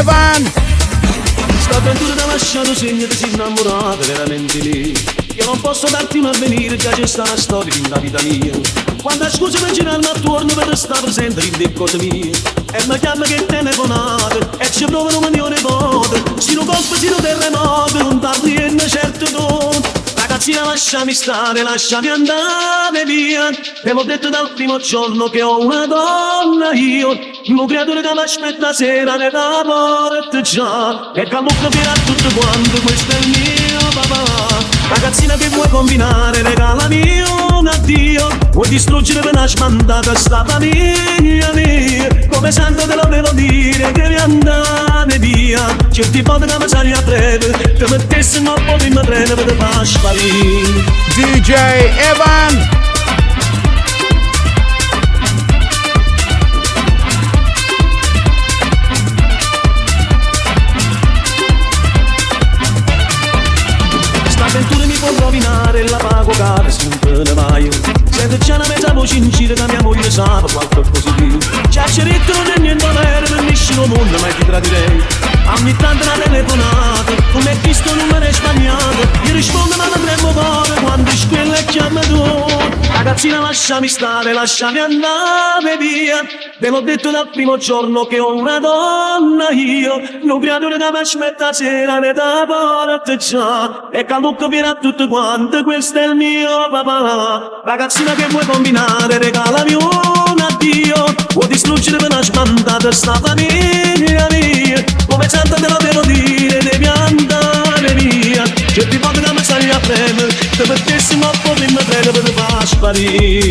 Evan. Sta avventura ti ha lasciato segno, ti sei innamorata veramente lì. Io non posso darti un avvenire, già c'è sta una storia di una vita mia. Quando scusi per girarmi attorno per stare presente in te cose mie. E mi chiama che telefonate e ci provano un mio nipote. Si non colpo, si non terremoto, non parli e ne certo tu. Ragazzina lasciami stare, lasciami andare via. Te l'ho detto dal primo giorno che ho una donna io. Un creatore che mi aspetta sera nella porta già. E calmo capirà tutto quanto questo è il mio papà. Ragazzina che vuoi combinare, regalami un addio. Vuoi distruggere per una smandata sta famiglia mia. Come santo te lo devo dire, devi andare via. Certi volte che mi sali a breve, te mettessimo un po' di me treno per te far sparire. DJ Evan. Sta avventura mi può rovinare, la pago cara sempre ne vai. Sento già una mezza voce in giro che mia moglie sa qualche positivo. Ciacceretto non è niente vero, per nessuno mondo mai ti tradirei. Ogni tanto una telefonata, come questo numero è sbagliato. Io rispondo ma non tremo cuore quando squilla e chiama tu. Ragazzina lasciami stare, lasciami andare via. Te l'ho detto dal primo giorno che ho una donna io. Un creatore che mi aspetta sera nella porta già. E calmo capirà tutto quanto questo è il mio papà. Ragazzina che vuoi combinare, regalami un addio. Vuoi distruggere per una smandata sta famiglia mia. Come santa te lo devo dire, devi andare via. Certi volte che mi sali a premere, te mettessimo un po' di me treno per te far sparire.